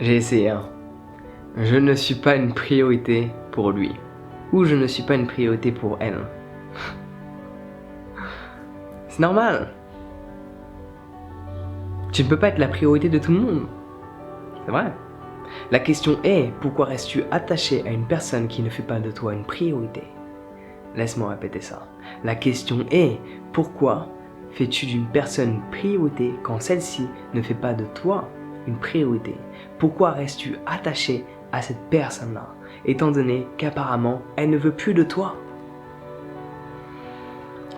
J'ai essayé, hein. Je ne suis pas une priorité pour lui. Ou je ne suis pas une priorité pour elle. C'est normal. Tu ne peux pas être la priorité de tout le monde. C'est vrai. La question est, pourquoi restes-tu attaché à une personne qui ne fait pas de toi une priorité? Laisse-moi répéter ça. La question est, pourquoi fais-tu d'une personne une priorité quand celle-ci ne fait pas de toi une priorité? Pourquoi restes-tu attaché à cette personne-là, étant donné qu'apparemment, elle ne veut plus de toi?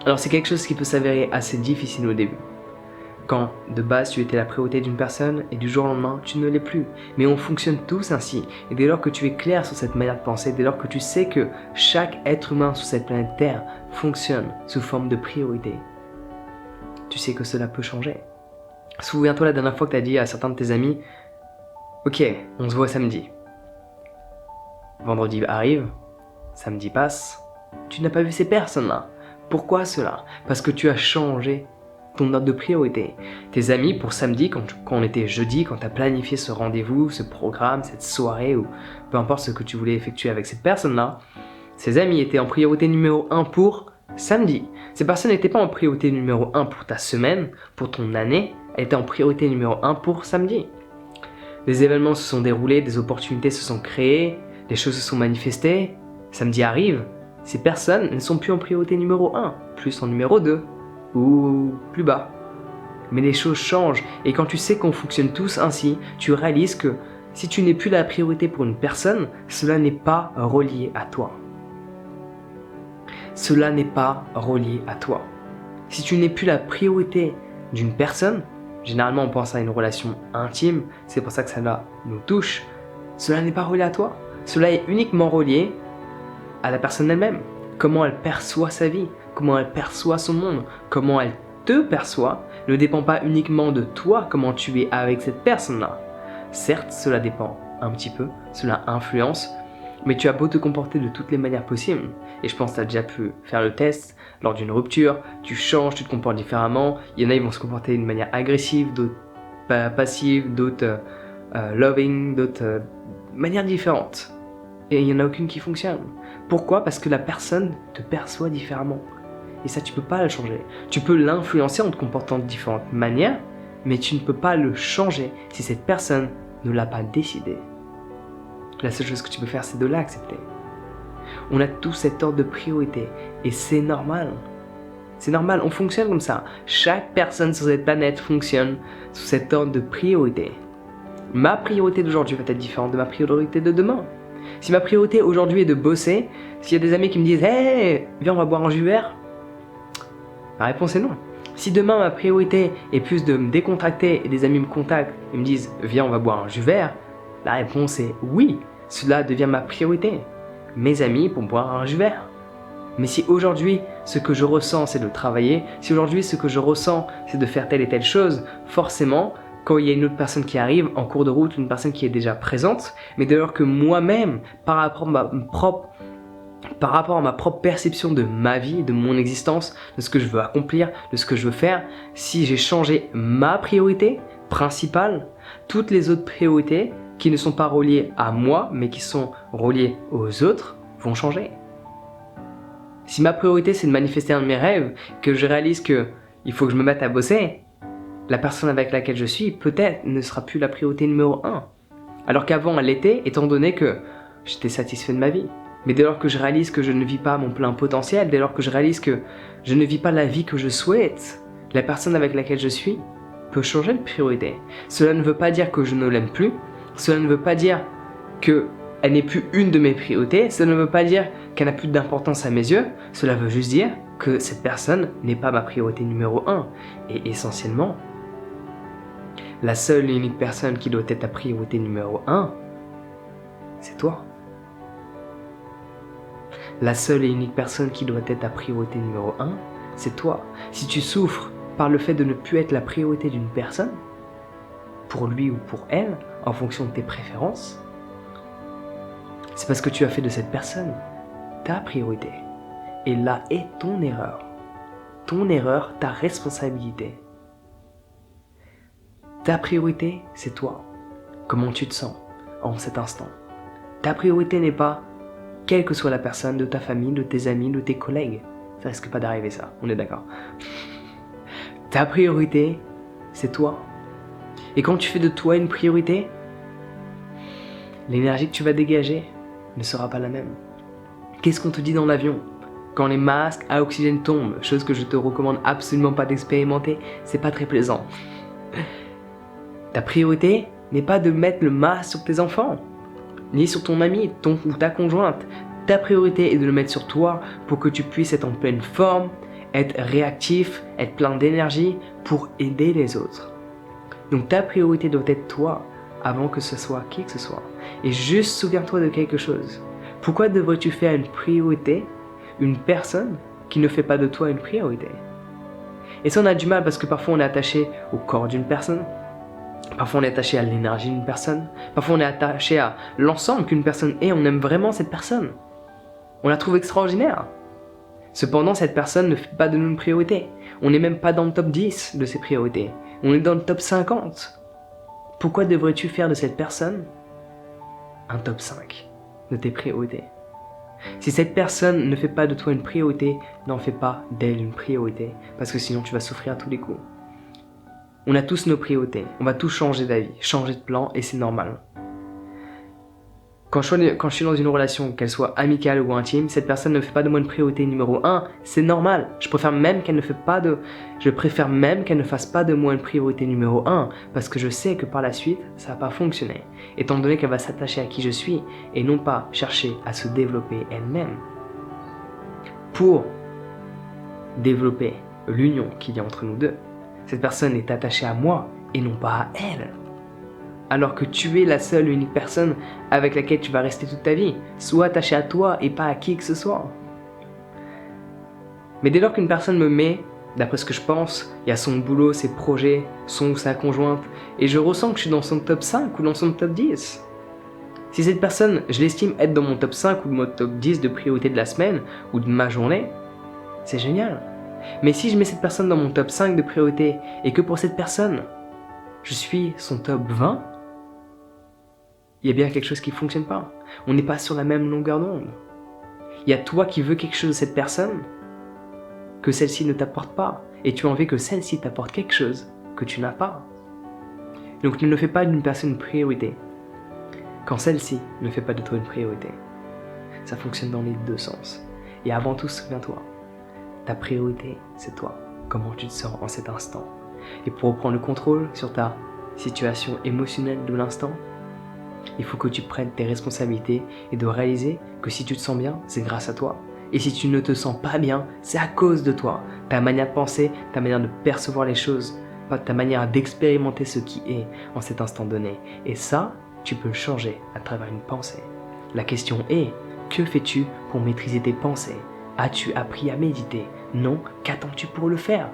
Alors c'est quelque chose qui peut s'avérer assez difficile au début. Quand, de base, tu étais la priorité d'une personne et du jour au lendemain, tu ne l'es plus. Mais on fonctionne tous ainsi. Et dès lors que tu es clair sur cette manière de penser, dès lors que tu sais que chaque être humain sur cette planète Terre fonctionne sous forme de priorité, tu sais que cela peut changer. Souviens-toi la dernière fois que tu as dit à certains de tes amis, « Ok, on se voit samedi. » Vendredi arrive, samedi passe, tu n'as pas vu ces personnes-là. Pourquoi cela? Parce que tu as changé ton ordre de priorité. Tes amis pour samedi, quand on était jeudi, quand tu as planifié ce rendez-vous, ce programme, cette soirée, ou peu importe ce que tu voulais effectuer avec cette personne-là, ces amis étaient en priorité numéro 1 pour samedi. Ces personnes n'étaient pas en priorité numéro 1 pour ta semaine, pour ton année, elles étaient en priorité numéro 1 pour samedi. Des événements se sont déroulés, des opportunités se sont créées, des choses se sont manifestées, samedi arrive, ces personnes ne sont plus en priorité numéro 1, plus en numéro 2. Ou plus bas. Mais les choses changent et quand tu sais qu'on fonctionne tous ainsi, tu réalises que si tu n'es plus la priorité pour une personne, cela n'est pas relié à toi. Cela n'est pas relié à toi. Si tu n'es plus la priorité d'une personne, généralement on pense à une relation intime, c'est pour ça que cela nous touche, cela n'est pas relié à toi. Cela est uniquement relié à la personne elle-même. Comment elle perçoit sa vie, comment elle perçoit son monde, comment elle te perçoit, ne dépend pas uniquement de toi, comment tu es avec cette personne-là. Certes, cela dépend un petit peu, cela influence, mais tu as beau te comporter de toutes les manières possibles, et je pense que tu as déjà pu faire le test, lors d'une rupture, tu changes, tu te comportes différemment, il y en a, ils vont se comporter d'une manière agressive, d'autres passive, d'autres loving, d'autres manières différentes. Et il n'y en a aucune qui fonctionne. Pourquoi? Parce que la personne te perçoit différemment. Et ça, tu peux pas le changer. Tu peux l'influencer en te comportant de différentes manières, mais tu ne peux pas le changer si cette personne ne l'a pas décidé. La seule chose que tu peux faire, c'est de l'accepter. On a tous cet ordre de priorité, et c'est normal. C'est normal, on fonctionne comme ça. Chaque personne sur cette planète fonctionne sous cet ordre de priorité. Ma priorité d'aujourd'hui va être différente de ma priorité de demain. Si ma priorité aujourd'hui est de bosser, s'il y a des amis qui me disent « Hey, viens on va boire un jus vert », la réponse est non. Si demain ma priorité est plus de me décontracter et des amis me contactent et me disent « Viens on va boire un jus vert », la réponse est oui, cela devient ma priorité. Mes amis pour boire un jus vert. Mais si aujourd'hui ce que je ressens c'est de travailler, si aujourd'hui ce que je ressens c'est de faire telle et telle chose, forcément quand il y a une autre personne qui arrive en cours de route, une personne qui est déjà présente, mais dès lors que moi-même, par rapport à ma propre perception de ma vie, de mon existence, de ce que je veux accomplir, de ce que je veux faire, si j'ai changé ma priorité principale, toutes les autres priorités qui ne sont pas reliées à moi, mais qui sont reliées aux autres, vont changer. Si ma priorité c'est de manifester un de mes rêves, que je réalise que il faut que je me mette à bosser, la personne avec laquelle je suis, peut-être, ne sera plus la priorité numéro 1. Alors qu'avant, elle l'était, étant donné que j'étais satisfait de ma vie. Mais dès lors que je réalise que je ne vis pas mon plein potentiel, dès lors que je réalise que je ne vis pas la vie que je souhaite, la personne avec laquelle je suis peut changer de priorité. Cela ne veut pas dire que je ne l'aime plus, cela ne veut pas dire qu'elle n'est plus une de mes priorités, cela ne veut pas dire qu'elle n'a plus d'importance à mes yeux, cela veut juste dire que cette personne n'est pas ma priorité numéro 1. Et essentiellement, la seule et unique personne qui doit être ta priorité numéro 1, c'est toi. La seule et unique personne qui doit être ta priorité numéro 1, c'est toi. Si tu souffres par le fait de ne plus être la priorité d'une personne, pour lui ou pour elle, en fonction de tes préférences, c'est parce que tu as fait de cette personne ta priorité. Et là est ton erreur. Ton erreur, ta responsabilité. Ta priorité, c'est toi. comment tu te sens en cet instant. Ta priorité n'est pas quelle que soit la personne de ta famille, de tes amis, de tes collègues. Ça risque pas d'arriver ça, on est d'accord. Ta priorité, c'est toi. Et quand tu fais de toi une priorité, l'énergie que tu vas dégager ne sera pas la même. Qu'est-ce qu'on te dit dans l'avion? Quand les masques à oxygène tombent, chose que je te recommande absolument pas d'expérimenter, c'est pas très plaisant. Ta priorité n'est pas de mettre le masque sur tes enfants, ni sur ton ami, ton ou ta conjointe. Ta priorité est de le mettre sur toi pour que tu puisses être en pleine forme, être réactif, être plein d'énergie pour aider les autres. Donc ta priorité doit être toi avant que ce soit qui que ce soit. Et juste souviens-toi de quelque chose. Pourquoi devrais-tu faire une priorité une personne qui ne fait pas de toi une priorité? Et ça, on a du mal parce que parfois on est attaché au corps d'une personne, parfois on est attaché à l'énergie d'une personne, parfois on est attaché à l'ensemble qu'une personne est, on aime vraiment cette personne. On la trouve extraordinaire. Cependant, cette personne ne fait pas de nous une priorité. On n'est même pas dans le top 10 de ses priorités. On est dans le top 50. Pourquoi devrais-tu faire de cette personne un top 5 de tes priorités? Si cette personne ne fait pas de toi une priorité, n'en fais pas d'elle une priorité, parce que sinon tu vas souffrir à tous les coups. On a tous nos priorités, on va tous changer d'avis, changer de plan, et c'est normal. Quand je suis dans une relation, qu'elle soit amicale ou intime, cette personne ne fait pas de moi une priorité numéro 1, c'est normal. Je préfère même qu'elle ne fasse pas de moi une priorité numéro 1, parce que je sais que par la suite, ça va pas fonctionner. Étant donné qu'elle va s'attacher à qui je suis, et non pas chercher à se développer elle-même. Pour développer l'union qu'il y a entre nous deux, cette personne est attachée à moi, et non pas à elle. Alors que tu es la seule et unique personne avec laquelle tu vas rester toute ta vie. Sois attaché à toi et pas à qui que ce soit. Mais dès lors qu'une personne me met, d'après ce que je pense, il y a son boulot, ses projets, son ou sa conjointe, et je ressens que je suis dans son top 5 ou dans son top 10. Si cette personne, je l'estime être dans mon top 5 ou mon top 10 de priorité de la semaine ou de ma journée, c'est génial. Mais si je mets cette personne dans mon top 5 de priorité et que pour cette personne, je suis son top 20, il y a bien quelque chose qui ne fonctionne pas. On n'est pas sur la même longueur d'onde. Il y a toi qui veux quelque chose de cette personne que celle-ci ne t'apporte pas. Et tu as envie que celle-ci t'apporte quelque chose que tu n'as pas. Donc ne fais pas d'une personne une priorité quand celle-ci ne fait pas de toi une priorité. Ça fonctionne dans les deux sens. Et avant tout, souviens-toi, ta priorité, c'est toi. Comment tu te sens en cet instant. Et pour reprendre le contrôle sur ta situation émotionnelle de l'instant, il faut que tu prennes tes responsabilités et de réaliser que si tu te sens bien, c'est grâce à toi. Et si tu ne te sens pas bien, c'est à cause de toi. Ta manière de penser, ta manière de percevoir les choses, ta manière d'expérimenter ce qui est en cet instant donné. Et ça, tu peux le changer à travers une pensée. La question est, que fais-tu pour maîtriser tes pensées? As-tu appris à méditer? Non, qu'attends-tu pour le faire?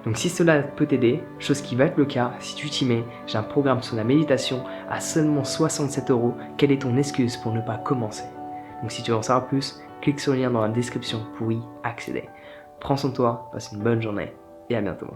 Donc si cela peut t'aider, chose qui va être le cas si tu t'y mets, j'ai un programme sur la méditation à seulement 67 €. Quelle est ton excuse pour ne pas commencer? Donc si tu veux en savoir plus, clique sur le lien dans la description pour y accéder. Prends soin de toi, passe une bonne journée et à bientôt.